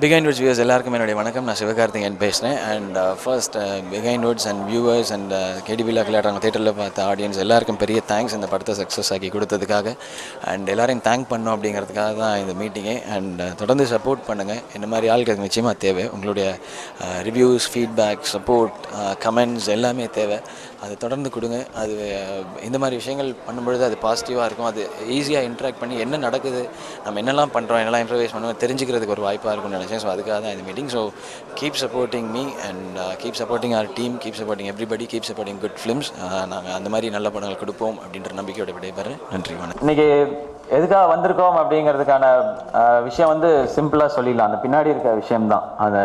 Behind Woods viewers எல்லாருக்கும் என்னுடைய வணக்கம். நான் சிவகார்த்திகேயன் பேசுகிறேன். And first Behindwoods and viewers and கேடிபியில் விளையாடுறாங்க தேட்டரில் பார்த்த ஆடியன்ஸ் எல்லாருக்கும் பெரிய தேங்க்ஸ் இந்த படத்தை சக்ஸஸ் ஆக்கி கொடுத்ததுக்காக. அண்ட் எல்லாரையும் தேங்க் பண்ணோம் அப்படிங்கிறதுக்காக தான் இந்த மீட்டிங்கே. அண்ட் தொடர்ந்து சப்போர்ட் பண்ணுங்கள். இந்த மாதிரி ஆளுக்கு நிச்சயமாக தேவை. உங்களுடைய ரிவ்யூஸ், ஃபீட்பேக், சப்போர்ட், கமெண்ட்ஸ் எல்லாமே தேவை. அது தொடர்ந்து கொடுங்க. அது இந்த மாதிரி விஷயங்கள் பண்ணும்பொழுது அது பாசிட்டிவாக இருக்கும். அது ஈஸியாக இன்ட்ராக்ட் பண்ணி என்ன நடக்குது, நம்ம என்னெல்லாம் பண்ணுறோம், என்னெல்லாம் இம்ப்ரவைஸ் பண்ணுவோம் தெரிஞ்சுக்கிறதுக்கு ஒரு வாய்ப்பாக இருக்கும்னு நினச்சேன். ஸோ அதுக்காக தான் இந்த meeting. So keep supporting me and keep supporting our team, keep supporting everybody, keep supporting good films. நாங்கள் அந்த மாதிரி நல்ல படங்கள் கொடுப்போம் அப்படின்ற நம்பிக்கையோட விடைபெறேன். நன்றி, வணக்கம். இன்றைக்கி எதுக்காக வந்திருக்கோம் அப்படிங்கிறதுக்கான விஷயம் வந்து சிம்பிளாக சொல்லிடலாம். அந்த பின்னாடி இருக்க விஷயம்தான் அதை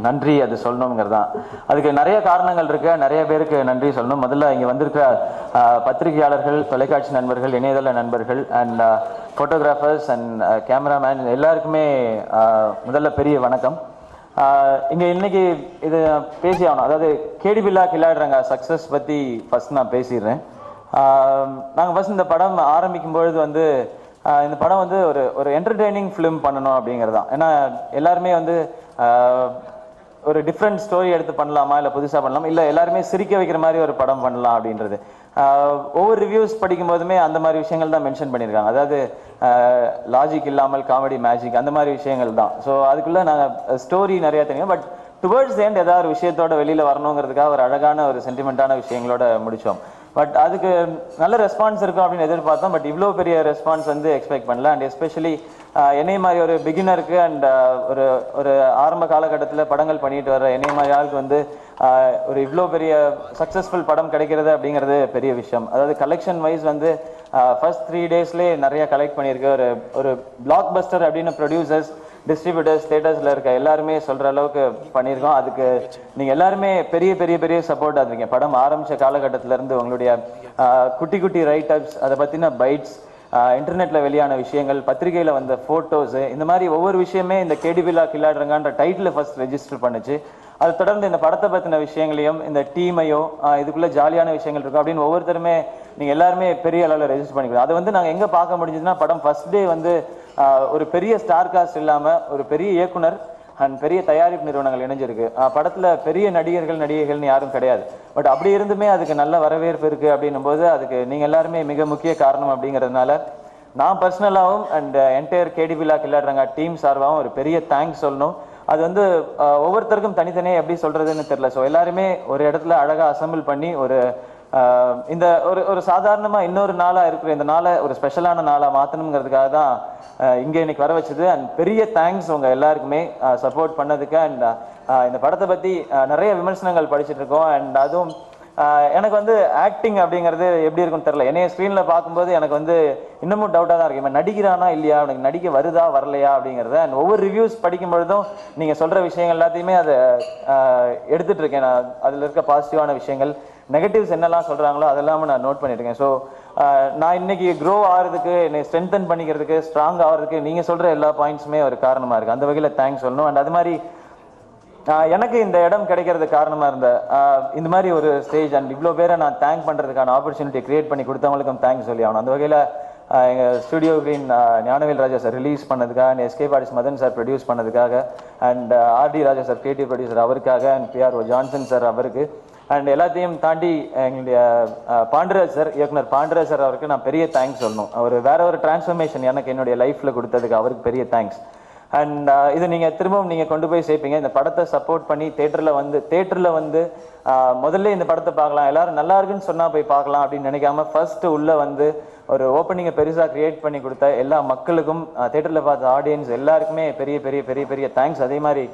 நன்றி அது சொல்லணுங்கிறது தான். அதுக்கு நிறைய காரணங்கள் இருக்குது. நிறைய பேருக்கு நன்றி சொல்லணும். முதல்ல இங்கே வந்திருக்கிற பத்திரிகையாளர்கள், தொலைக்காட்சி நண்பர்கள், இணையதள நண்பர்கள் அண்ட் ஃபோட்டோகிராஃபர்ஸ் அண்ட் கேமராமேன் எல்லாருக்குமே முதல்ல பெரிய வணக்கம். இங்கே இன்னைக்கு இது பேசி ஆகணும். அதாவது கேடிபில்லா கிளாடுறாங்க சக்ஸஸ் பற்றி ஃபஸ்ட் நான் பேசிடுறேன். நாங்கள் ஃபஸ்ட் இந்த படம் ஆரம்பிக்கும் பொழுது வந்து இந்த படம் வந்து ஒரு என்டர்டெய்னிங் ஃபிலிம் பண்ணணும் அப்படிங்கிறது தான். ஏன்னா எல்லாருமே வந்து ஒரு டிஃப்ரெண்ட் ஸ்டோரி எடுத்து பண்ணலாமா, இல்லை புதுசாக பண்ணலாமா, இல்லை எல்லாருமே சிரிக்க வைக்கிற மாதிரி ஒரு படம் பண்ணலாம் அப்படின்றது. ஒவ்வொரு ரிவ்யூஸ் படிக்கும் போதுமே அந்த மாதிரி விஷயங்கள் தான் மென்ஷன் பண்ணியிருக்காங்க. அதாவது லாஜிக் இல்லாமல் காமெடி மேஜிக் அந்த மாதிரி விஷயங்கள் தான். ஸோ அதுக்குள்ளே நாங்கள் ஸ்டோரி நிறையா தெரியும். பட் டுவர்ட்ஸ் எண்ட் ஏதாவது ஒரு விஷயத்தோட வெளியில் வரணுங்கிறதுக்காக ஒரு அழகான ஒரு சென்டிமெண்ட்டான விஷயங்களோட முடித்தோம். பட் அதுக்கு நல்ல ரெஸ்பான்ஸ் இருக்கும் அப்படின்னு எதிர்பார்த்தோம். பட் இவ்வளோ பெரிய ரெஸ்பான்ஸ் வந்து எக்ஸ்பெக்ட் பண்ணல. அண்ட் எஸ்பெஷலி என்னை மாதிரி ஒரு பிகினருக்கு அண்ட் ஒரு ஆரம்ப காலகட்டத்தில் படங்கள் பண்ணிட்டு வர என்னை மாதிரி ஆளுக்கு வந்து ஒரு இவ்வளோ பெரிய சக்ஸஸ்ஃபுல் படம் கிடைக்கிறது அப்படிங்கிறது பெரிய விஷயம். அதாவது கலெக்ஷன் வைஸ் வந்து ஃபர்ஸ்ட் 3 டேஸ்லேயே நிறைய கலெக்ட் பண்ணியிருக்கு. ஒரு பிளாக் பஸ்டர் அப்படின்னு ப்ரொடியூசர்ஸ், டிஸ்ட்ரிபியூட்டர்ஸ், தேட்டர்ஸில் இருக்க எல்லாருமே சொல்கிற அளவுக்கு பண்ணியிருக்கோம். அதுக்கு நீங்கள் எல்லாருமே பெரிய பெரிய பெரிய சப்போர்ட்டாக இருக்கீங்க. படம் ஆரம்பித்த காலகட்டத்திலேருந்து உங்களுடைய குட்டி குட்டி ரைட்டப்ஸ், அதை பற்றின பைட்ஸ், இன்டர்நெட்டில் வெளியான விஷயங்கள், பத்திரிகையில் வந்த ஃபோட்டோஸு, இந்த மாதிரி ஒவ்வொரு விஷயமே இந்த கேடிபில்லா கிளாடுறங்கன்ற டைட்டில் ஃபர்ஸ்ட் ரெஜிஸ்டர் பண்ணிச்சு. அது தொடர்ந்து இந்த படத்தை பற்றின விஷயங்களையும் இந்த டீமையோ இதுக்குள்ளே ஜாலியான விஷயங்கள் இருக்கும் அப்படின்னு ஒவ்வொருத்தருமே நீங்கள் எல்லாருமே பெரிய அளவில் ரெஜிஸ்டர் பண்ணிக்கலாம். அதை வந்து நாங்கள் எங்கே பார்க்க முடிஞ்சதுன்னா, படம் ஃபர்ஸ்ட் டே வந்து ஒரு பெரிய ஸ்டார் காஸ்ட் இல்லாமல் ஒரு பெரிய இயக்குனர் அண்ட் பெரிய தயாரிப்பு நிறுவனங்கள் இணைஞ்சிருக்கு. படத்தில் பெரிய நடிகர்கள்னு யாரும் கிடையாது. பட் அப்படி இருந்துமே அதுக்கு நல்ல வரவேற்பு இருக்குது அப்படின்னும் போது அதுக்கு நீங்கள் எல்லாருமே மிக முக்கிய காரணம். அப்படிங்கிறதுனால நான் பர்சனலாகவும் அண்ட் என்டையர் கேடிபில்லா கிளாடுறாங்க டீம் சார்பாகவும் ஒரு பெரிய தேங்க்ஸ் சொல்லணும். அது வந்து ஒவ்வொருத்தருக்கும் தனித்தனியாக எப்படி சொல்கிறதுன்னு தெரில. ஸோ எல்லாருமே ஒரு இடத்துல அழகாக அசம்பிள் பண்ணி இந்த ஒரு சாதாரணமாக இன்னொரு நாளாக இருக்கிற இந்த நாளை ஒரு ஸ்பெஷலான நாளாக மாற்றணுங்கிறதுக்காக தான் இங்கே இன்னைக்கு வர வச்சது. அண்ட் பெரிய தேங்க்ஸ் உங்கள் எல்லாருக்குமே சப்போர்ட் பண்ணதுக்கு. அண்ட் இந்த படத்தை பற்றி நிறைய விமர்சனங்கள் படிச்சுட்டு இருக்கோம். அண்ட் அதுவும் எனக்கு வந்து ஆக்டிங் அப்படிங்கிறது எப்படி இருக்குன்னு தெரில. என்னைய ஸ்க்ரீனில் பார்க்கும்போது எனக்கு வந்து இன்னமும் டவுட்டாக தான் இருக்கு. இவன் நடிக்கிறானா இல்லையா, அவனுக்கு நடிக்க வருதா வரலையா அப்படிங்கிறத. அண்ட் ஒவ்வொரு ரிவ்யூஸ் படிக்கும் பொழுதும் நீங்கள் சொல்கிற விஷயங்கள் எல்லாத்தையுமே அதை எடுத்துகிட்டு இருக்கேன். நான் அதில் இருக்க பாசிட்டிவான விஷயங்கள், நெகட்டிவ்ஸ் என்னெல்லாம் சொல்கிறாங்களோ அதெல்லாமே நான் நோட் பண்ணியிருக்கேன். ஸோ நான் இன்னைக்கு க்ரோ ஆகிறதுக்கு, என்னை ஸ்ட்ரென்தன் பண்ணிக்கிறதுக்கு, ஸ்ட்ராங் ஆகிறதுக்கு நீங்கள் சொல்கிற எல்லா பாயிண்ட்ஸுமே ஒரு காரணமாக இருக்குது. அந்த வகையில் தேங்க்ஸ் சொல்லணும். அண்ட் அது மாதிரி எனக்கு இந்த இடம் கிடைக்கிறது காரணமாக இருந்த இந்த மாதிரி ஒரு ஸ்டேஜ் அண்ட் இவ்வளோ பேரை நான் தேங்க் பண்ணுறதுக்கான ஆப்பர்ச்சுனிட்டி கிரியேட் பண்ணி கொடுத்தவங்களுக்கும் தேங்க்ஸ் சொல்லி ஆகணும். அந்த வகையில் எங்கள் Studio Green Gnanavel Raja sir release பண்ணதுக்காக, escape artist Madan sir produce பண்ணதுக்காக, and RD Raja sir creative producer அவருக்காக, அண்ட் பிஆர்ஓ ஜான்சன் சார் அவருக்கு, அண்ட் எல்லாத்தையும் தாண்டி எங்களுடைய பாண்டராஜ் சார், இயக்குனர் பாண்டராஜ் சார் அவருக்கு நான் பெரிய தேங்க்ஸ் சொல்லணும். அவர் வேற ஒரு டிரான்ஸ்ஃபர்மேஷன் எனக்கு என்னுடைய லைஃப்பில் கொடுத்ததுக்கு அவருக்கு பெரிய தேங்க்ஸ். அண்ட் இது நீங்கள் திரும்பவும் நீங்கள் கொண்டு போய் சேர்ப்பீங்க. இந்த படத்தை சப்போர்ட் பண்ணி தேட்டரில் வந்து முதல்ல இந்த படத்தை பார்க்கலாம், எல்லாரும் நல்லா இருக்குன்னு சொன்னால் போய் பார்க்கலாம் அப்படின்னு நினைக்காம ஃபர்ஸ்ட் உள்ளே வந்து ஒரு ஓப்பனிங்கை பெருசாக கிரியேட் பண்ணி கொடுத்த எல்லா மக்களுக்கும், தேட்டரில் பார்த்த ஆடியன்ஸ் எல்லாருக்குமே பெரிய பெரிய பெரிய பெரிய தேங்க்ஸ். அதே மாதிரி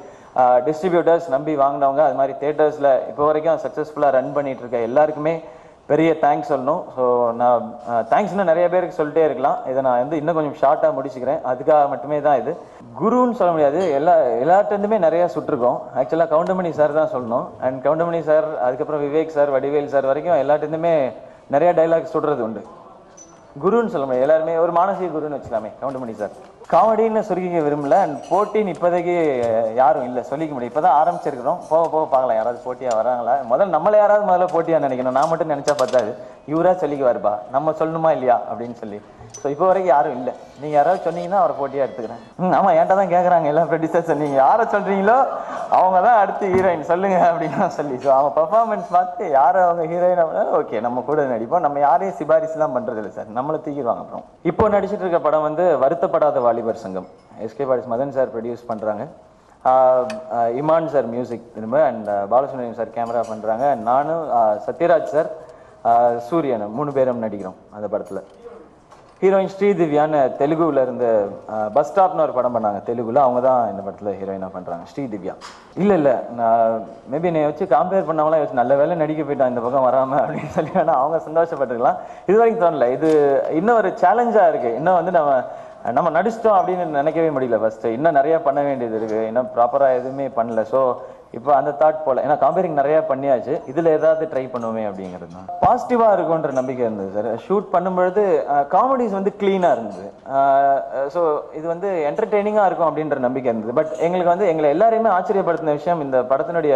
டிஸ்ட்ரிபியூட்டர்ஸ் நம்பி வாங்கினவங்க, அது மாதிரி தேட்டர்ஸில் இப்போ வரைக்கும் சக்ஸஸ்ஃபுல்லாக ரன் பண்ணிட்டு இருக்க எல்லாருக்குமே பெரிய தேங்க்ஸ் சொல்லணும். ஸோ நான் தேங்க்ஸ்னு நிறைய பேருக்கு சொல்லிட்டே இருக்கலாம். இதை நான் வந்து இன்னும் கொஞ்சம் ஷார்ட்டாக முடிச்சுக்கிறேன். அதுக்காக மட்டுமே தான் இது. குருன்னு சொல்ல முடியாது, எல்லார்ட்டேருந்துமே நிறையா சுட்டிருக்கோம். ஆக்சுவலாக கவுண்டமணி சார் தான் சொல்லணும். அண்ட் கவுண்டமணி சார், அதுக்கப்புறம் விவேக் சார், வடிவேல் சார் வரைக்கும் எல்லார்ட்டேருந்துமே நிறையா டைலாக் சுடுறது உண்டு. குருன்னு சொல்ல முடியாது, எல்லாருமே ஒரு மானசீக குருன்னு வச்சுக்கலாமே. கவுண்டமணி சார் காமெடின்னு சொல்லிக்க விரும்பல. அண்ட் போட்டின்னு இப்போதைக்கு யாரும் இல்லை சொல்லிக்க முடியும். இப்போ தான் ஆரம்பிச்சிருக்கிறோம். போக போக பார்க்கலாம் யாராவது போட்டியாக வராங்களா. முதல்ல நம்மளை யாராவது போட்டியாக நினைக்கணும். நான் மட்டும் நினச்சா பார்த்தாது. இவரா சொல்லிக்குவாருப்பா, நம்ம சொல்லணுமா இல்லையா அப்படின்னு சொல்லி. ஸோ இப்போ வரைக்கும் யாரும் இல்லை. நீங்கள் யாராவது சொன்னீங்கன்னா அவரை போட்டியாக எடுத்துக்கிறேன். ஆமாம், என்கிட்ட தான் கேட்குறாங்க எல்லா ப்ரொடியூசர்ஸ், நீங்கள் யாரை சொல்கிறீங்களோ அவங்க தான் அடுத்து ஹீரோயின் சொல்லுங்க அப்படின்னு சொல்லி. ஸோ அவங்க பர்ஃபார்மன்ஸ் பார்த்து யார் அவங்க ஹீரோயின் அப்படின்னா ஓகே நம்ம கூட நடிப்போம். நம்ம யாரையும் சிபாரிசுலாம் பண்ணுறது இல்லை சார், நம்மளை தூக்கிடுவாங்க. அப்புறம் இப்போ நடிச்சிட்டு இருக்க படம் வந்து வருத்தப்படாத வாலிபர் சங்கம். எஸ்கே பாரிஸ் மதன் சார் ப்ரொடியூஸ் பண்ணுறாங்க. இமான் சார் மியூசிக் திரும்ப, அண்ட் பாலசுப்ரமணியம் சார் கேமரா பண்ணுறாங்க. நானும் சத்யராஜ் சார் சூரியன் 3 பேரும் நடிக்கிறோம் அந்த படத்தில். ஹீரோயின் ஸ்ரீதிவ்யான்னு தெலுங்குல இருந்து பஸ் ஸ்டாப்னு ஒரு படம் பண்ணாங்க தெலுங்குல, அவங்க தான் இந்த படத்தில் ஹீரோயினாக பண்ணுறாங்க, ஸ்ரீதிவ்யா. இல்லை நான் மேபி என்னை வச்சு கம்பேர் பண்ணவங்களாம் யோசிச்சு நல்ல வேலை நடிக்க போயிட்டான் இந்த பக்கம் வராமல் அப்படின்னு சொல்லி வேணா அவங்க சந்தோஷப்பட்டுருக்கலாம். இது வரைக்கும் தோணல. இது இன்னும் ஒரு சேலஞ்சாக இருக்குது. இன்னும் வந்து நம்ம நடிச்சிட்டோம் அப்படின்னு நினைக்கவே முடியல. ஃபஸ்ட்டு இன்னும் நிறையா பண்ண வேண்டியது இருக்குது, இன்னும் ப்ராப்பராக எதுவுமே பண்ணல. ஸோ இப்போ அந்த தாட் போல், ஏன்னா காம்பேரிங் நிறையா பண்ணியாச்சு, இதில் ஏதாவது ட்ரை பண்ணுவோமே அப்படிங்கிறது தான். பாசிட்டிவாக இருக்குன்ற நம்பிக்கை இருந்தது சார். ஷூட் பண்ணும்பொழுது காமெடிஸ் வந்து க்ளீனாக இருந்தது. ஸோ இது வந்து என்டர்டெய்னிங்காக இருக்கும் அப்படின்ற நம்பிக்கை இருந்தது. பட் எங்களுக்கு வந்து எங்களை எல்லாரையுமே ஆச்சரியப்படுத்தின விஷயம் இந்த படத்தினுடைய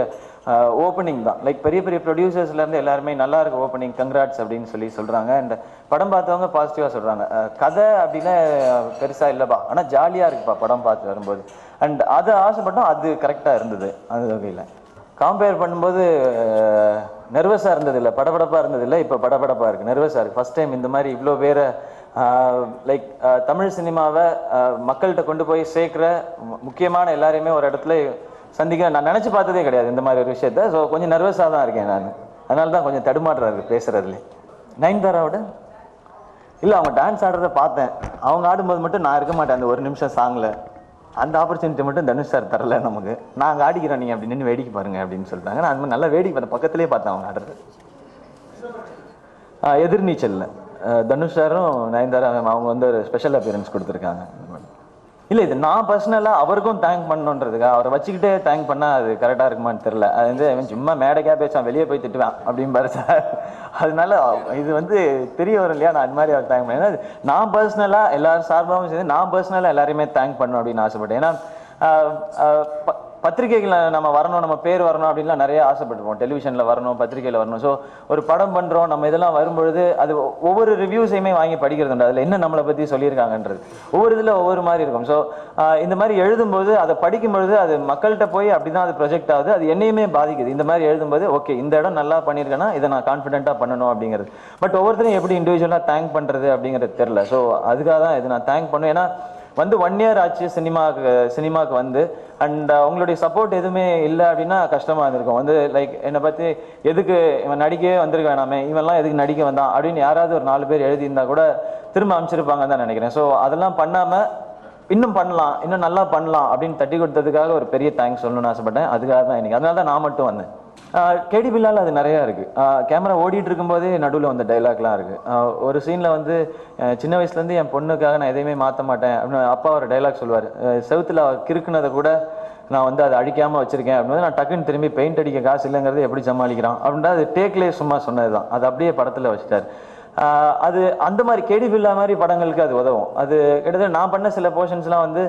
ஓப்பனிங் தான். லைக் பெரிய பெரிய ப்ரொடியூசர்ஸ்லேருந்து எல்லாருமே நல்லா இருக்கு ஓப்பனிங், கங்க்ராட்ஸ் அப்படின்னு சொல்லி சொல்கிறாங்க. அண்ட் படம் பார்த்தவங்க பாசிட்டிவாக சொல்கிறாங்க. கதை அப்படின்னா பெருசாக இல்லைப்பா, ஆனால் ஜாலியாக இருக்குப்பா படம் பார்த்து வரும்போது. அண்ட் அதை ஆசைப்பட்டோம், அது கரெக்டாக இருந்தது அந்த வகையில். கம்பேர் பண்ணும்போது நர்வஸாக இருந்தது இல்லை, படபடப்பாக இருந்தது இல்லை. இப்போ படபடப்பாக இருக்குது, நர்வஸாக இருக்குது. ஃபஸ்ட் டைம் இந்த மாதிரி இவ்வளோ பேரை லைக் தமிழ் சினிமாவை மக்கள்கிட்ட கொண்டு போய் சேர்க்குற முக்கியமான எல்லாரையுமே ஒரு இடத்துல சந்திக்க நான் நினச்சி பார்த்ததே கிடையாது இந்த மாதிரி ஒரு விஷயத்த. ஸோ கொஞ்சம் நர்வஸாக தான் இருக்கேன் நான், அதனால தான் கொஞ்சம் தடுமாறுறாரு பேசுகிறதுலே. நயன்தாராவோட இல்லை, அவங்க டான்ஸ் ஆடுறத பார்த்தேன். அவங்க ஆடும்போது மட்டும் நான் இருக்க மாட்டேன் அந்த ஒரு நிமிஷம் சாங்கில். அந்த ஆப்பர்ச்சுனிட்டி மட்டும் தனுஷ் சார் தரல நமக்கு. நாங்கள் ஆடிக்கிறோம், நீங்கள் அப்படி நின்று வேடிக்கை பாருங்க அப்படின்னு சொல்லிட்டாங்க. நான் அந்த நல்லா வேடிக்கை பார்த்தேன், பக்கத்துலேயே பார்த்தேன் அவங்க ஆடுறது. எதிர்நீச்சலில் தனுஷ் சாரும் நயன்தாரா அவங்க வந்து ஒரு ஸ்பெஷல் அப்பியரன்ஸ் கொடுத்துருக்காங்க. இல்லை, இது நான் பர்சனலாக அவருக்கும் தேங்க் பண்ணணுன்றதுக்கா அவரை வச்சுக்கிட்டே தேங்க் பண்ணால் அது கரெக்டாக இருக்குமான்னு தெரில. அது வந்து அவன் சும்மா மேடைக்காக பேசுவான், வெளியே போய் திட்டுவேன் அப்படிம்பாரு சார். அதனால இது வந்து தெரிய வரும் இல்லையா, நான் அது மாதிரி அவர் தேங்க் பண்ணேன். நான் பர்சனலாக எல்லாரும் சார்பாகவும் சேர்ந்து நான் பர்சனலாக எல்லாரையுமே தேங்க் பண்ணணும் அப்படின்னு ஆசைப்பட்டேன். ஏன்னா பத்திரிகைகள் நம்ம வரணும், நம்ம பேர் வரணும் அப்படின்லாம் நிறைய ஆசைப்பட்டுருப்போம். டெலிவிஷனில் வரணும், பத்திரிகையில் வரணும். ஸோ ஒரு படம் பண்ணுறோம், நம்ம இதெல்லாம் வரும்பொழுது அது ஒவ்வொரு ரிவ்யூஸையுமே வாங்கி படிக்கிறது உண்டு. அதில் என்ன நம்மளை பற்றி சொல்லியிருக்காங்கன்றது ஒவ்வொரு இதில் ஒவ்வொரு மாதிரி இருக்கும். ஸோ இந்த மாதிரி எழுதும்போது அதை படிக்கும்பொழுது அது மக்கள்கிட்ட போய் அப்படி தான் அது ப்ரொஜெக்ட் ஆகுது. அது என்னையுமே பாதிக்குது. இந்த மாதிரி எழுதும்போது ஓகே இந்த இடம் நல்லா பண்ணியிருக்கேன்னா இதை நான் கான்ஃபிடென்ட்டாக பண்ணணும் அப்படிங்கிறது. பட் ஒவ்வொருத்தரையும் எப்படி இண்டிவிஜுவலாக தேங்க் பண்ணுறது அப்படிங்கிறது தெரில. ஸோ அதுக்காக தான் இது நான் தேங்க் பண்ணுவேன். ஏன்னா வந்து 1 year ஆச்சு சினிமாவுக்கு வந்து. அண்ட் உங்களுடைய சப்போர்ட் எதுவுமே இல்லை அப்படின்னா கஷ்டமாக இருந்திருக்கும். வந்து லைக் என்னை பற்றி எதுக்கு இவன் நடிக்கவே வந்திருக்க வேணாமே, இவன்லாம் எதுக்கு நடிக்க வந்தான் அப்படின்னு யாராவது ஒரு 4 பேர் எழுதியிருந்தா கூட திரும்ப அமைச்சிருப்பாங்கன்னு தான் நினைக்கிறேன். ஸோ அதெல்லாம் பண்ணாமல் இன்னும் பண்ணலாம், இன்னும் நல்லா பண்ணலாம் அப்படின்னு தட்டி கொடுத்ததுக்காக ஒரு பெரிய தேங்க்ஸ் சொல்லணும்னு ஆசைப்பட்டேன். அதுக்காக தான் இன்னைக்கு, அதனால தான் நான் மட்டும் வந்தேன். கேடி பில்லால் அது நிறையா இருக்குது. கேமரா ஓடிட்டு இருக்கும்போதே நடுவில் வந்த டைலாக்லாம் இருக்குது. ஒரு சீனில் வந்து சின்ன வயசுலேருந்து என் பொண்ணுக்காக நான் எதையுமே மாற்ற மாட்டேன் அப்படின்னு அப்பா ஒரு டைலாக் சொல்லுவார். செவுத்தில் கிறுக்குனதை கூட நான் வந்து அதை அழிக்காமல் வச்சுருக்கேன் அப்படின்னு. நான் டக்குன்னு திரும்பி பெயிண்ட் அடிக்க காசு இல்லைங்கிறது எப்படி சமாளிக்கிறான் அப்படின்ட்டு அது டேக்லேயே சும்மா சொன்னது தான். அது அப்படியே படத்தில் வச்சுட்டார். அது அந்த மாதிரி கேடி பில்லா மாதிரி படங்களுக்கு அது உதவும். அது கிட்டத்தட்ட நான் பண்ண சில போர்ஷன்ஸ்லாம் வந்து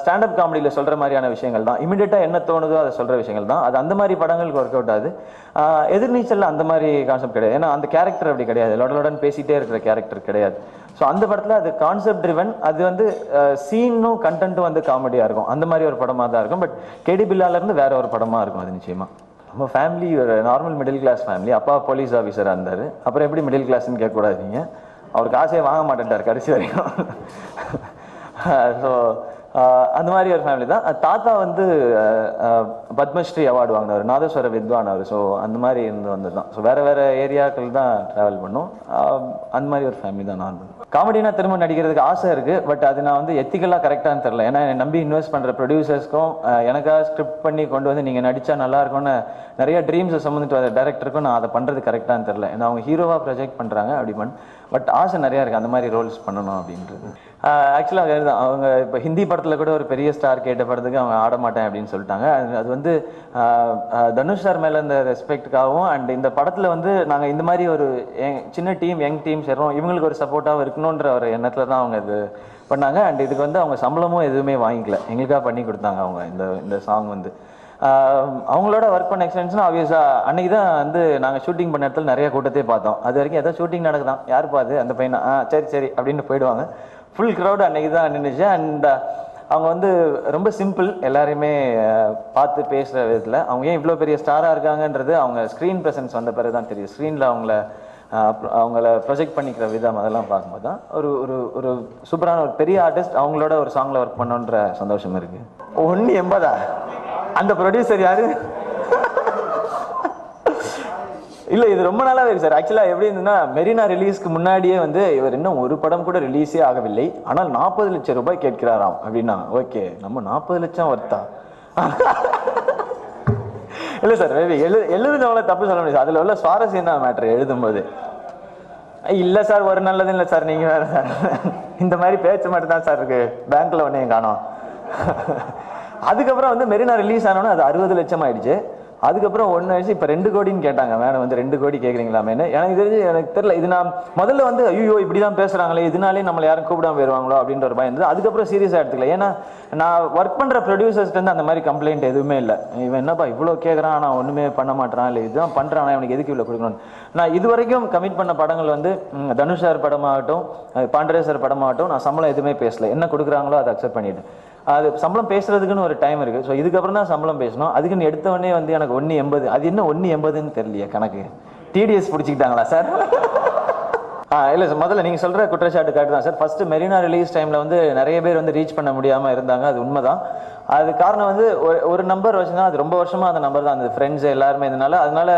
ஸ்டாண்டப் காமெடியில் சொல்கிற மாதிரியான விஷயங்கள் தான். இமீடியட்டாக என்ன தோணுதோ அதை சொல்கிற விஷயங்கள் தான். அது அந்த மாதிரி படங்களுக்கு ஒர்க் அவுட் ஆகுது. எதிர்நீச்சலில் அந்த மாதிரி கான்செப்ட் கிடையாது. ஏன்னா அந்த கேரக்டர் அப்படி கிடையாது, லொடலுடன் பேசிகிட்டே இருக்கிற கேரக்டர் கிடையாது. ஸோ அந்த படத்தில் அது கான்செப்ட் ட்ரிவன். அது வந்து சீனும் கண்டென்ட்டும் வந்து காமெடியாக இருக்கும். அந்த மாதிரி ஒரு படமாக தான் இருக்கும். பட் கேடி பில்லாலேருந்து வேற ஒரு படமாக இருக்கும் அது நிச்சயமாக. நம்ம ஃபேமிலி ஒரு நார்மல் மிடில் கிளாஸ் ஃபேமிலி. அப்பா போலீஸ் ஆஃபீஸராக இருந்தார். அப்புறம் எப்படி மிடில் கிளாஸ்ன்னு கேட்கக்கூடாதீங்க. அவர் காசே வாங்க மாட்டேன்ட்டார் கடைசி வரைக்கும். ஸோ அந்த மாதிரி ஒரு ஃபேமிலி தான். தாத்தா வந்து பத்மஸ்ரீ அவார்டு வாங்கினவர், நாதஸ்வர வித்வான் அவர். ஸோ அந்த மாதிரி இருந்து வந்தது தான். ஸோ வேறு வேறு ஏரியாக்கள் தான் ட்ராவல் பண்ணோம். அந்த மாதிரி ஒரு ஃபேமிலி தான் நான். காமெடினா திரும்ப நடிக்கிறதுக்கு ஆசை இருக்குது. பட் அது நான் வந்து எத்திக்கலாக கரெக்டானு தெரில. ஏன்னா என்னை நம்பி இன்வெஸ்ட் பண்ணுற ப்ரொடியூசர்ஸ்க்கும் எனக்காக ஸ்கிரிப்ட் பண்ணி கொண்டு வந்து நீங்கள் நடித்தா நல்லாயிருக்கும்னு நிறைய ட்ரீம்ஸை சம்மந்துட்டு வர டேரக்டருக்கும் நான் அதை பண்ணுறது கரெக்டானு தெரில. ஏன்னா அவங்க ஹீரோவாக ப்ரொஜெக்ட் பண்ணுறாங்க அப்படி பட் ஆசை நிறையா இருக்குது அந்த மாதிரி ரோல்ஸ் பண்ணணும் அப்படின்றது. ஆக்சுவலாக அதுதான் அவங்க இப்போ ஹிந்தி படத்தில் கூட ஒரு பெரிய ஸ்டார் கேட்ட படத்துக்கு அவங்க ஆட மாட்டேன் அப்படின்னு சொல்லிட்டாங்க. அது வந்து தனுஷ் சார் மேலே இந்த ரெஸ்பெக்டுக்காகவும் அண்ட் இந்த படத்தில் வந்து நாங்கள் இந்த மாதிரி ஒரு சின்ன டீம், யங் டீம் சேர்றோம், இவங்களுக்கு ஒரு சப்போர்ட்டாகவும் இருக்கணுன்ற ஒரு எண்ணத்தில் தான் அவங்க இது பண்ணாங்க. அண்ட் இதுக்கு வந்து அவங்க சம்பளமும் எதுவுமே வாங்கிக்கல, எங்களுக்காக பண்ணி கொடுத்தாங்க அவங்க இந்த சாங் வந்து. அவங்களோட ஒர்க் பண்ண எக்ஸ்பீரியன்ஸ்னா ஆப்வியஸாக அன்றைக்கி தான் வந்து நாங்கள் ஷூட்டிங் பண்ண இடத்துல நிறைய கூட்டத்தையே பார்த்தோம். அது வரைக்கும் ஏதோ ஷூட்டிங் நடக்குதான், யார் பாது அந்த பையனா, சரி சரி அப்படின்னு போயிடுவாங்க. ஃபுல் க்ரௌடு அன்றைக்கி தான் நின்றுச்சு. அண்ட் அவங்க வந்து ரொம்ப சிம்பிள், எல்லாரையுமே பார்த்து பேசுகிற விதத்தில். அவங்க ஏன் இவ்வளோ பெரிய ஸ்டாராக இருக்காங்கன்றது அவங்க ஸ்க்ரீன் ப்ரெசன்ஸ் வந்த பிறகு தான் தெரியும். ஸ்க்ரீனில் அவங்கள ப்ரொஜெக்ட் பண்ணிக்கிற விதம் அதெல்லாம் பார்க்கும்போது தான் ஒரு ஒரு ஒரு சூப்பரான ஒரு பெரிய ஆர்டிஸ்ட் அவங்களோட ஒரு சாங்கில் ஒர்க் பண்ணோன்ற சந்தோஷம் இருக்குது. 180 அந்த ப்ரொடியூசர் யாரு? இல்லை, இது ரொம்ப நாளாவே இருக்கு சார். ஆக்சுவலாக எப்படி இருந்ததுன்னா, மெரினா ரிலீஸ்க்கு முன்னாடியே வந்து இவர் இன்னும் ஒரு படம் கூட ரிலீஸே ஆகவில்லை, ஆனால் 40 லட்சம் ரூபாய் கேட்கிறாராம் அப்படின்னா, ஓகே நம்ம 40 லட்சம் வர்த்தா? இல்லை சார், எழுதுனவங்கள தப்பு சொல்ல முடியாது. அதில் உள்ள சுவாரஸ்யம் தான் மேட்ரு. எழுதும்போது இல்லை சார் ஒரு நல்லதும் இல்லை சார், நீங்கள் வேறு சார் இந்த மாதிரி பேச்சு மட்டும் தான் சார் இருக்கு, பேங்க்கில் ஒன்றையும் காணோம். அதுக்கப்புறம் வந்து மெரினா ரிலீஸ் ஆனோன்னா அது 60 லட்சம் ஆயிடுச்சு. அதுக்கப்புறம் 1 ஆயிடுச்சு. இப்போ 2 கோடின்னு கேட்டாங்க. மேடம் வந்து 2 கோடி கேட்குறீங்களாமேன்னு. எனக்கு தெரியல. இது நான் முதல்ல வந்து ஐயோ இப்படி தான் பேசுகிறாங்களே, இதனாலே நம்மளை யாரும் கூப்பிடாம போயிடுவாங்களோ அப்படின்ற ஒரு பயம் இருந்தது. அதுக்கப்புறம் சீரியஸாக எடுத்துக்கல. ஏன்னா நான் ஒர்க் பண்ணுற ப்ரொடியூசர்ஸ்லேருந்து அந்த மாதிரி கம்ப்ளைண்ட் எதுவுமே இல்லை. இவன் என்னப்பா இவ்வளோ கேட்குறான், நான் ஒன்றுமே பண்ண மாட்டேறான், இல்லை இதுதான் பண்ணுறான், இவனுக்கு எதுக்கு இவ்வளோ கொடுக்கணும். நான் இது வரைக்கும் கமிட் பண்ண படங்கள் வந்து தனுஷ் சார் படமாகட்டும், பாண்டரே சார் படமாகட்டும், நான் சம்பளம் எதுவுமே பேசலை. என்ன கொடுக்குறாங்களோ அதை அக்செப்ட் பண்ணிவிட்டு, அது சம்பளம் பேசுறதுக்குன்னு ஒரு டைம் இருக்குது. ஸோ இதுக்கப்புறம் தான் சம்பளம் பேசணும். அதுக்குன்னு எடுத்தவொடனே வந்து எனக்கு 180, அது என்ன 180ன்னு தெரியலையே கணக்கு. டிடிஎஸ் பிடிச்சிக்கிட்டாங்களா சார்? இல்லை சார், முதல்ல நீங்கள் சொல்கிற குற்றச்சாட்டு காட்டு தான் சார். ஃபஸ்ட்டு மெரினா ரிலீஸ் டைமில் வந்து நிறைய பேர் வந்து ரீச் பண்ண முடியாமல் இருந்தாங்க, அது உண்மைதான். அது காரணம் வந்து ஒரு நம்பர் வச்சுருந்தா அது ரொம்ப வருஷமாக அந்த நம்பர் தான், அந்த ஃப்ரெண்ட்ஸ் எல்லாருமே அதனால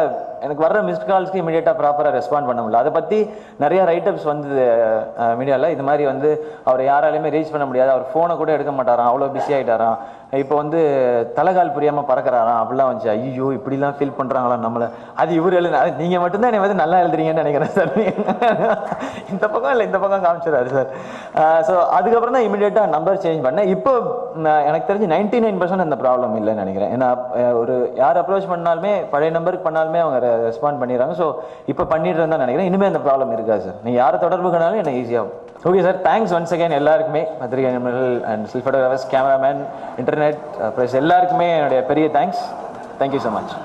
எனக்கு வர்ற மிஸ்ட் கால்ஸ்க்கு இமீடியட்டாக ப்ராப்பராக ரெஸ்பாண்ட் பண்ண முடியல. அதை பற்றி நிறைய ரைட்டப்ஸ் வந்து மீடியாவில் இது மாதிரி வந்து அவர் யாராலையுமே ரீச் பண்ண முடியாது, அவர் ஃபோனை கூட எடுக்க மாட்டாராம், அவ்வளோ பிஸி ஆகிட்டாராம், இப்போ வந்து தலைகால் புரியாமல் பறக்கிறாராம் அப்படிலாம் வந்துச்சு. ஐயோ இப்படிலாம் ஃபீல் பண்ணுறாங்களா நம்மளை? அது இவர் எழுதுனா, நீங்கள் மட்டும்தான் என்னை வந்து நல்லா எழுதுறீங்கன்னு நினைக்கிறேன் சார். இந்த பக்கம் இல்லை, இந்த பக்கம் காமிச்சிடாரு சார். ஸோ அதுக்கப்புறம் தான் இமீடியட்டாக நம்பர் சேஞ்ச் பண்ணேன். இப்போ எனக்கு தெரிஞ்சு 99% அந்த ப்ராப்ளம் இல்லைன்னு நினைக்கிறேன். ஏன்னா ஒரு யார் அப்ரோச் பண்ணாலுமே பழைய நம்பருக்கு பண்ணாலுமே அவங்க ரெஸ்பாண்ட் பண்ணிடுறாங்க. ஸோ இப்போ பண்ணிடுறேன்னு தான் நினைக்கிறேன். இனிமேல் அந்த ப்ராப்ளம் இருக்காது சார். நீங்கள் யாரை தொடர்பு பண்ணாலும் எனக்கு ஈஸியாகும். Okay sir, thanks once again எல்லாருக்குமே, பத்திரிகை நிபுணர்கள் and still photographers, cameraman, internet plus எல்லாருக்குமே என்னுடைய பெரிய தேங்க்ஸ். Thank you so much.